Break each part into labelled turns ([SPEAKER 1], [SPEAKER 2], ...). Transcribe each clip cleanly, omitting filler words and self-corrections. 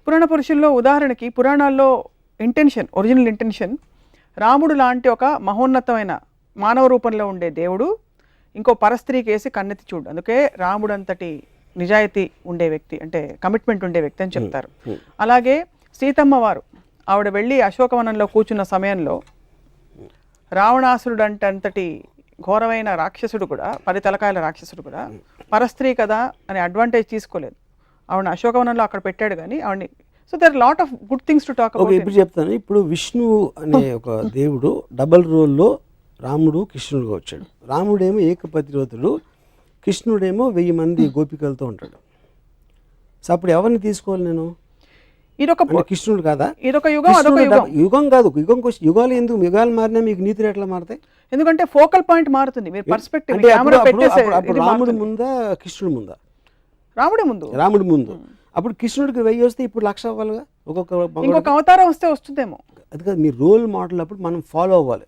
[SPEAKER 1] పురాణ పురుషుల్లో ఉదాహరణకి పురాణాల్లో ఒరిజినల్ ఇంటెన్షన్ రాముడు లాంటి ఒక మహోన్నతమైన మానవ రూపంలో ఉండే దేవుడు ఇంకో పరస్త్రీ కేసి కన్నెత్తి చూడు, అందుకే రాముడు అంతటి నిజాయితీ ఉండే వ్యక్తి, అంటే కమిట్మెంట్ ఉండే వ్యక్తి అని చెప్తారు. అలాగే సీతమ్మ వారు ఆవిడ వెళ్ళి అశోకవనంలో కూర్చున్న సమయంలో రావణాసురుడు అంతటి ఘోరమైన రాక్షసుడు కూడా, 10 తలకాయల రాక్షసుడు కూడా పరస్త్రీ కదా అని అడ్వాంటేజ్ తీసుకోలేదు. ఆవిడ అశోకవనంలో అక్కడ పెట్టాడు కానీ ఆవిడని. So there lot of good things to talk about.
[SPEAKER 2] ఇప్పుడు చెప్తాను. ఇప్పుడు విష్ణువు అనే ఒక దేవుడు డబల్ రోల్లో రాముడు కృష్ణుడుగా వచ్చాడు. రాముడేమో ఏకపతివ్రతుడు, కృష్ణుడేమో 1000 మంది గోపికలతో ఉంటాడు. సో అప్పుడు ఎవరిని తీసుకోవాలి నేను?
[SPEAKER 1] ఇదొక
[SPEAKER 2] కృష్ణుడు కాదా?
[SPEAKER 1] ఇదొక యుగం, అదొక యుగం.
[SPEAKER 2] యుగం కాదు, యుగం కోసం యుగాలు ఎందుకు? యుగాలు మారినా మీకు నీతులు ఎట్లా మారుతాయి?
[SPEAKER 1] ఎందుకంటే ఫోకల్ పాయింట్ మారుతుంది. మీరు పర్స్పెక్టివ్
[SPEAKER 2] అప్పుడు రాముడు ముందా కృష్ణుడు ముందా? రాముడి ముందు. అప్పుడు కృష్ణుడికి 1000 వస్తే ఇప్పుడు 1,00,000 అవ్వాలిగా.
[SPEAKER 1] ఇంకొక అవతారం వస్తే వస్తుందేమో.
[SPEAKER 2] అది కాదు, మీ రోల్ మోడల్ అప్పుడు మనం ఫాలో అవ్వాలి.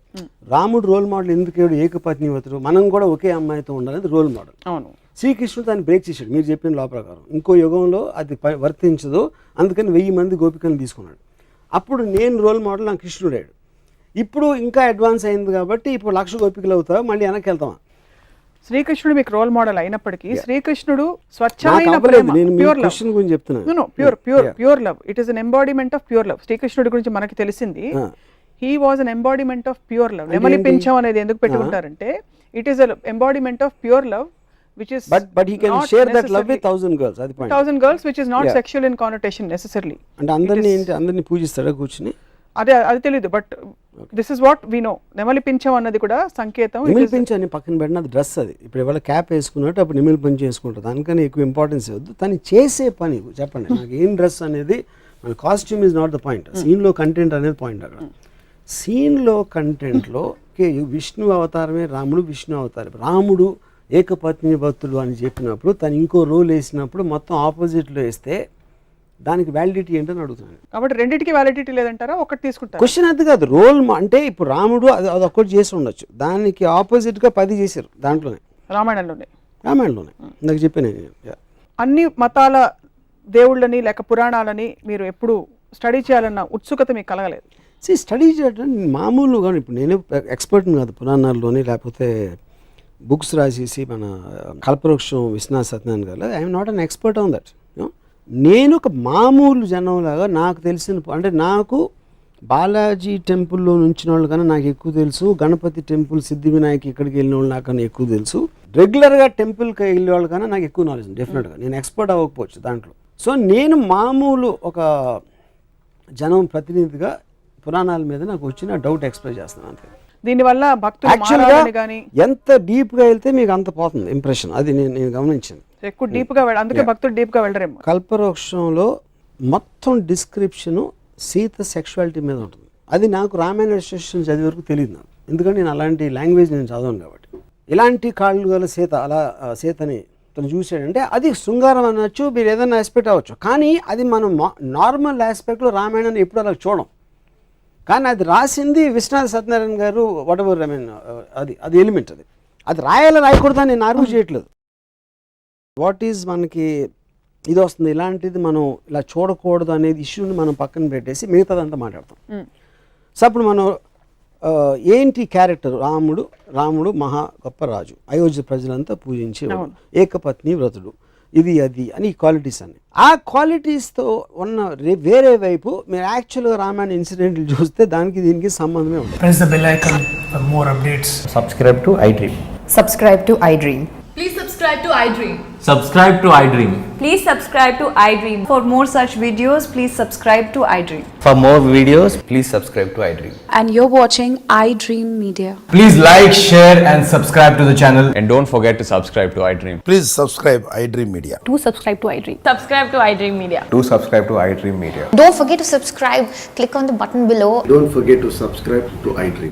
[SPEAKER 2] రాముడు రోల్ మోడల్ ఎందుకు ఏకపత్నివ్రతుడు, మనం కూడా ఒకే అమ్మాయితో ఉండాలి, రోల్ మోడల్.
[SPEAKER 1] అవును.
[SPEAKER 2] శ్రీకృష్ణుడు దాన్ని బ్రేక్ చేశాడు మీరు చెప్పిన లా ప్రకారం. ఇంకో యుగంలో అది వర్తించదు, అందుకని 1000 మంది గోపికలను తీసుకున్నాడు. అప్పుడు నేను రోల్ మోడల్, నా కృష్ణుడాడు. ఇప్పుడు ఇంకా అడ్వాన్స్ అయింది కాబట్టి ఇప్పుడు 1,00,000 గోపికలు అవుతావా, మళ్ళీ వెనక్కి వెళ్తావా?
[SPEAKER 1] శ్రీకృష్ణుడు మీకు రోల్ మోడల్ అయినప్పటికీ శ్రీకృష్ణుడు స్వచ్ఛమైన pure love. It is an embodiment of pure love. శ్రీకృష్ణుడి గురించి మనకి తెలిసింది he was an embodiment of pure love. నెమలి పింఛం అనేది ఎందుకు పెట్టి ఉంటారంటే it is an embodiment of pure love which is
[SPEAKER 2] but he can share that love with 1,000 girls. Adi point.
[SPEAKER 1] 1,000 girls which is not sexual in connotation necessarily.
[SPEAKER 2] And andarni పూజిస్తాడా కూర్చుని?
[SPEAKER 1] అది తెలియదు. But this is what we know. నెమలి పింఛం అన్నది కూడా సంకేతం.
[SPEAKER 2] నెమలి పింఛం అని పక్కన పెట్టిన అది డ్రెస్. అది ఇప్పుడు ఎవరు క్యాప్ వేసుకున్నట్టు అప్పుడు నెమలి పింఛం వేసుకుంటారు. దానికని ఎక్కువ ఇంపార్టెన్స్ ఇవ్వద్దు. తను చేసే పని చెప్పండి నాకు. ఏం డ్రెస్ అనేది మన costume is not the point. సీన్లో కంటెంట్ అనేది పాయింట్. అక్కడ సీన్లో కంటెంట్లో విష్ణు అవతారమే రాముడు, విష్ణు అవతారం. రాముడు ఏకపత్ని భక్తుడు అని చెప్పినప్పుడు తను ఇంకో రోల్ వేసినప్పుడు మొత్తం ఆపోజిట్లో వేస్తే దానికి వ్యాలిడిటీ ఏంటని అడుగుతున్నాను.
[SPEAKER 1] కాబట్టి రెండింటికి వ్యాలిడిటీ లేదంటారా? ఒకటి తీసుకుంటారు.
[SPEAKER 2] క్వశ్చన్ అది కాదు. రోల్ అంటే ఇప్పుడు రాముడు అది ఒక్కటి చేసి ఉండొచ్చు, దానికి ఆపోజిట్గా 10 చేశారు దాంట్లోనే, రామాయణంలోనే నాకు చెప్పాను.
[SPEAKER 1] అన్ని మతాల దేవుళ్ళని లేక పురాణాలని మీరు ఎప్పుడు స్టడీ చేయాలన్న ఉత్సుకత మీకు కలగలేదు?
[SPEAKER 2] స్టడీ చేయడం మామూలుగా. ఇప్పుడు నేను ఎక్స్పర్ట్ని కాదు పురాణాల్లోని, లేకపోతే బుక్స్ రాసేసి మన కల్పవృక్షం విశ్వనాథ సత్యనారాయణ గారు, I'm not an expert on that. నేను ఒక మామూలు జనంలాగా నాకు తెలిసిన, అంటే నాకు బాలాజీ టెంపుల్లో నుంచిన వాళ్ళు కన్నా నాకు ఎక్కువ తెలుసు, గణపతి టెంపుల్, సిద్ధి వినాయక్ ఇక్కడికి వెళ్ళిన వాళ్ళు నాకన్నా ఎక్కువ తెలుసు, రెగ్యులర్గా టెంపుల్కి వెళ్ళే వాళ్ళు కన్నా నాకు ఎక్కువ నాలెడ్జ్ ఉంది. డెఫినెట్గా నేను ఎక్స్పర్ట్ అవ్వకపోవచ్చు దాంట్లో. సో నేను మామూలు ఒక జనం ప్రతినిధిగా పురాణాల మీద నాకు వచ్చిన డౌట్ ఎక్స్ప్రెస్ చేస్తాను అంతే.
[SPEAKER 1] దీనివల్ల
[SPEAKER 2] యాక్చువల్గా ఎంత డీప్గా వెళ్తే మీకు అంత పోతుంది ఇంప్రెషన్. అది నేను గమనించింది.
[SPEAKER 1] ఎక్కువ డీప్గా అందుకే భక్తుడు డీప్గా వెళ్ళరేమో.
[SPEAKER 2] కల్పవృక్షంలో మొత్తం డిస్క్రిప్షను సీత సెక్షువాలిటీ మీద ఉంటుంది. అది నాకు రామాయణ ఇన్స్టిట్యూషన్ చదివే వరకు తెలియదు నాకు, ఎందుకంటే నేను అలాంటి లాంగ్వేజ్ నేను చదవను కాబట్టి. ఇలాంటి కాళ్ళు గల సీత, అలా సీతని తను చూసాడంటే అది శృంగారం అనొచ్చు, మీరు ఏదైనా ఆస్పెక్ట్ అవ్వచ్చు. కానీ అది మనం నార్మల్ ఆస్పెక్ట్లో రామాయణాన్ని ఎప్పుడు అలా చూడం. కానీ అది రాసింది విశ్వనాథ సత్యనారాయణ గారు, వాట్ ఎవర్, ఐ మీన్ అది ఎలిమెంట్. అది రాయకూడదని నేను ఆర్గ్యూ చేయట్లేదు. వాట్ ఈజ్ మనకి ఇది వస్తుంది, ఇలాంటిది మనం ఇలా చూడకూడదు అనేది ఇష్యూని మనం పక్కన పెట్టేసి మిగతాదంతా మాట్లాడతాం. సో అప్పుడు మనం ఏంటి క్యారెక్టర్, రాముడు మహా గొప్ప రాజు, అయోధ్య ప్రజలంతా పూజించే ఏకపత్ని వ్రతుడు, ఇది అది అని క్వాలిటీస్ అన్ని. ఆ క్వాలిటీస్తో ఉన్న వేరే వైపు మీరు యాక్చువల్గా రామాయణ ఇన్సిడెంట్లు చూస్తే దానికి దీనికి సంబంధమే ఉంది.
[SPEAKER 3] Press the bell icon for more updates.
[SPEAKER 4] Subscribe to iDream.
[SPEAKER 5] Subscribe to iDream.
[SPEAKER 6] Please subscribe to iDream.
[SPEAKER 4] Subscribe to iDream.
[SPEAKER 5] Please subscribe to iDream. For more such videos, please subscribe to iDream.
[SPEAKER 4] For more videos, please subscribe to iDream.
[SPEAKER 7] And you're watching iDream Media.
[SPEAKER 3] Please like, share and subscribe to the channel.
[SPEAKER 4] And don't forget to subscribe to iDream.
[SPEAKER 8] Please subscribe iDream Media.
[SPEAKER 7] Do subscribe to iDream.
[SPEAKER 6] Subscribe to iDream Media.
[SPEAKER 4] Do subscribe to iDream Media.
[SPEAKER 9] Don't forget to subscribe. Click on the button below.
[SPEAKER 8] Don't forget to subscribe to iDream.